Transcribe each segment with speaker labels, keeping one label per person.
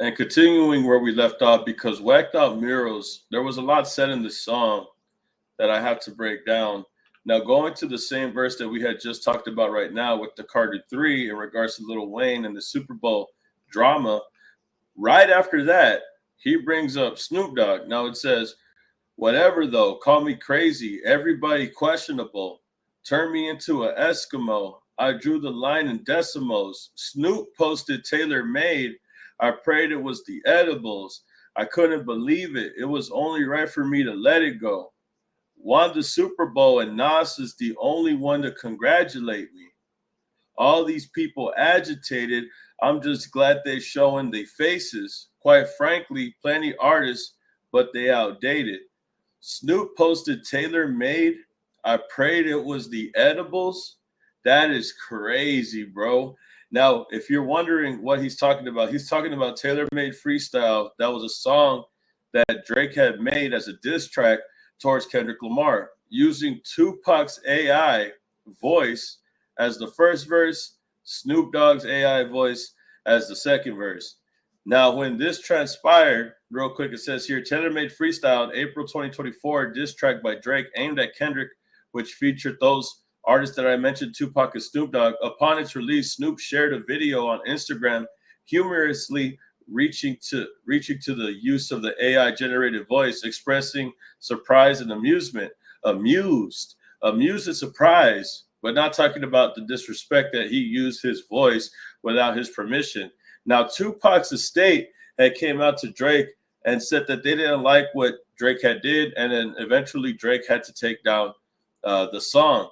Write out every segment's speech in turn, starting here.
Speaker 1: And continuing where we left off, because Whacked Out Murals, there was a lot said in this song that I have to break down. Now, going to the same verse that we had just talked about right now with the Carter 3 in regards to Lil Wayne and the Super Bowl drama, right after that, he brings up Snoop Dogg. Now it says, whatever though, call me crazy, everybody questionable, turn me into an Eskimo. I drew the line in decimals. Snoop posted tailor made. I prayed it was the edibles. I couldn't believe it. It was only right for me to let it go. Won the Super Bowl and Nas is the only one to congratulate me. All these people agitated. I'm just glad they showing their faces. Quite frankly, plenty artists, but they outdated. Snoop posted tailor made. I prayed it was the edibles. That is crazy, bro. Now, if you're wondering what he's talking about Tailor Made Freestyle. That was a song that Drake had made as a diss track towards Kendrick Lamar, using Tupac's AI voice as the first verse, Snoop Dogg's AI voice as the second verse. Now, when this transpired, real quick, it says here, Tailor Made Freestyle, April 2024, diss track by Drake aimed at Kendrick, which featured those artists that I mentioned, Tupac and Snoop Dogg. Upon its release, Snoop shared a video on Instagram, humorously reaching to the use of the AI-generated voice, expressing surprise and amusement. Amused and surprised, but not talking about the disrespect that he used his voice without his permission. Now, Tupac's estate had came out to Drake and said that they didn't like what Drake had did, and then eventually Drake had to take down the song.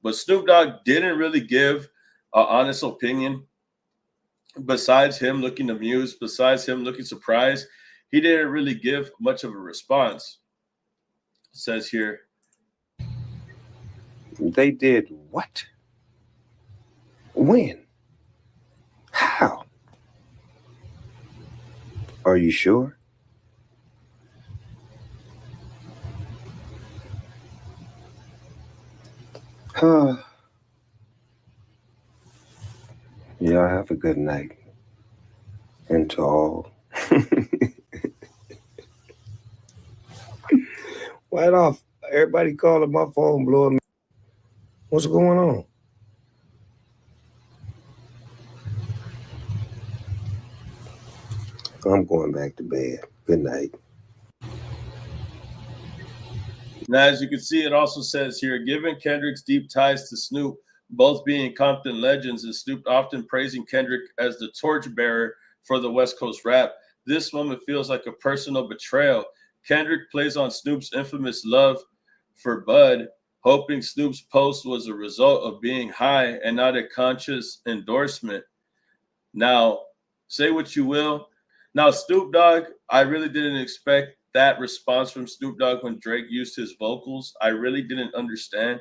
Speaker 1: But Snoop Dogg didn't really give an honest opinion. Besides him looking amused, besides him looking surprised, he didn't really give much of a response. It says here,
Speaker 2: they did what? When? How? Are you sure? Y'all have a good night. And to all. Why off? Everybody calling my phone, blowing me. What's going on? I'm going back to bed. Good night.
Speaker 1: Now, as you can see, it also says here, given Kendrick's deep ties to Snoop, both being Compton legends, and Snoop often praising Kendrick as the torchbearer for the West Coast rap, this moment feels like a personal betrayal. Kendrick plays on Snoop's infamous love for Bud, hoping Snoop's post was a result of being high and not a conscious endorsement. Now, say what you will. Now, Snoop Dogg, I really didn't expect that response from Snoop Dogg when Drake used his vocals. I really didn't understand.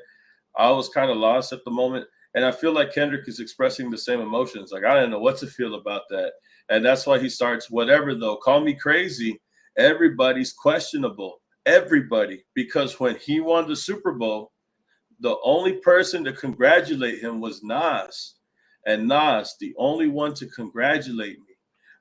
Speaker 1: I was kind of lost at the moment. And I feel like Kendrick is expressing the same emotions. Like, I don't know what to feel about that. And that's why he starts, whatever though, call me crazy. Everybody's questionable. Everybody. Because when he won the Super Bowl, the only person to congratulate him was Nas. And Nas, the only one to congratulate me,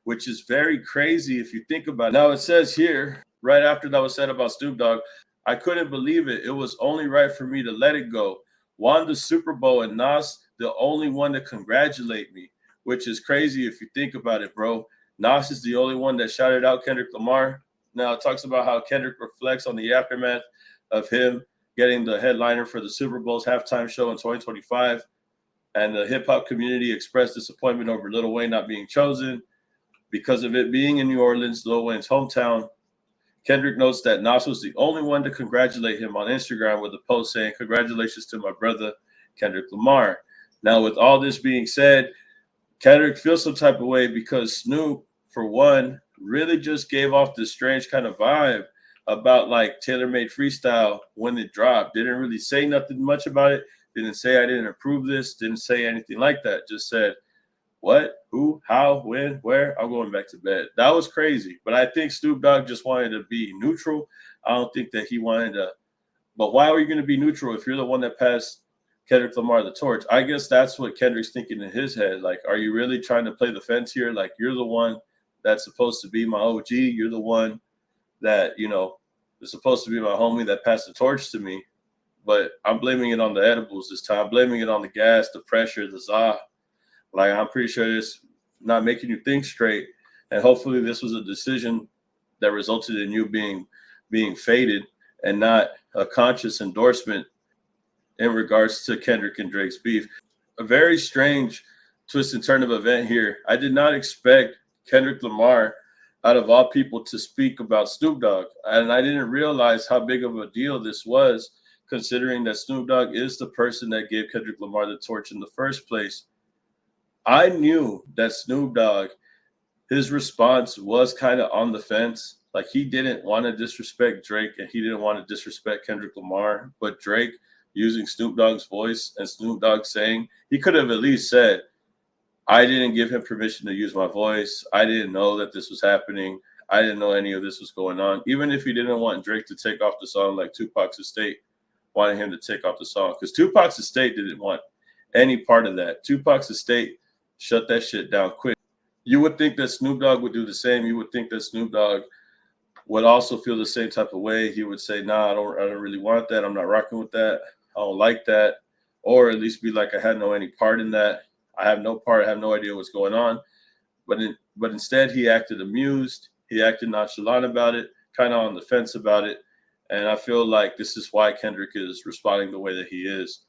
Speaker 1: which is very crazy if you think about it. Now it says here, right after that was said about Snoop Dogg, I couldn't believe it. It was only right for me to let it go. Won the Super Bowl and Nas, the only one to congratulate me, which is crazy if you think about it, bro. Nas is the only one that shouted out Kendrick Lamar. Now it talks about how Kendrick reflects on the aftermath of him getting the headliner for the Super Bowl's halftime show in 2025. And the hip hop community expressed disappointment over Lil Wayne not being chosen because of it being in New Orleans, Lil Wayne's hometown. Kendrick notes that Nas was the only one to congratulate him on Instagram with a post saying, "Congratulations to my brother, Kendrick Lamar." Now, with all this being said, Kendrick feels some type of way because Snoop, for one, really just gave off this strange kind of vibe about like Tailor Made Freestyle when it dropped. Didn't really say nothing much about it. Didn't say I didn't approve this. Didn't say anything like that. Just said, what, who, how, when, where, I'm going back to bed. That was crazy. But I think Snoop Dogg just wanted to be neutral. I don't think that he wanted to. But why are you going to be neutral if you're the one that passed Kendrick Lamar the torch? I guess that's what Kendrick's thinking in his head. Like, are you really trying to play the fence here? Like, you're the one that's supposed to be my OG. You're the one that, you know, is supposed to be my homie that passed the torch to me. But I'm blaming it on the edibles this time. I'm blaming it on the gas, the pressure, the za. Like, I'm pretty sure it's not making you think straight. And hopefully this was a decision that resulted in you being faded and not a conscious endorsement in regards to Kendrick and Drake's beef. A very strange twist and turn of event here. I did not expect Kendrick Lamar, out of all people, to speak about Snoop Dogg. And I didn't realize how big of a deal this was, considering that Snoop Dogg is the person that gave Kendrick Lamar the torch in the first place. I knew that Snoop Dogg, his response was kind of on the fence. Like, he didn't want to disrespect Drake and he didn't want to disrespect Kendrick Lamar. But Drake, using Snoop Dogg's voice and Snoop Dogg saying, he could have at least said, I didn't give him permission to use my voice. I didn't know that this was happening. I didn't know any of this was going on. Even if he didn't want Drake to take off the song, like Tupac's estate wanted him to take off the song, because Tupac's estate didn't want any part of that. Tupac's estate shut that shit down quick. You would think that Snoop Dogg would do the same. You would think that Snoop Dogg would also feel the same type of way. He would say, nah, I don't really want that. I'm not rocking with that. I don't like that. Or at least be like, I had no any part in that. I have no part. I have no idea what's going on. But instead, he acted amused. He acted nonchalant about it, kind of on the fence about it. And I feel like this is why Kendrick is responding the way that he is.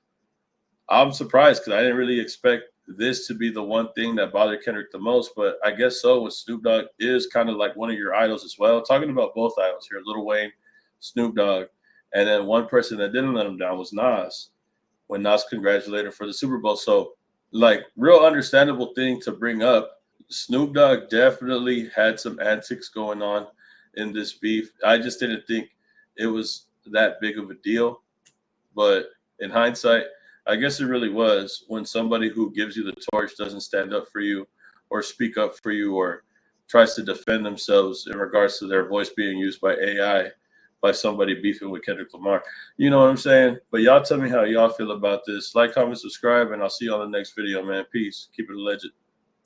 Speaker 1: I'm surprised because I didn't really expect this to be the one thing that bothered Kendrick the most. But I guess so, with Snoop Dogg is kind of like one of your idols as well. Talking about both idols here, Lil Wayne, Snoop Dogg. And then one person that didn't let him down was Nas, when Nas congratulated him for the Super Bowl. So, like, real understandable thing to bring up. Snoop Dogg definitely had some antics going on in this beef. I just didn't think it was that big of a deal. But in hindsight, I guess it really was, when somebody who gives you the torch doesn't stand up for you or speak up for you or tries to defend themselves in regards to their voice being used by AI, by somebody beefing with Kendrick Lamar. You know what I'm saying? But y'all tell me how y'all feel about this. Like, comment, subscribe, and I'll see you on the next video, man. Peace. Keep it legit.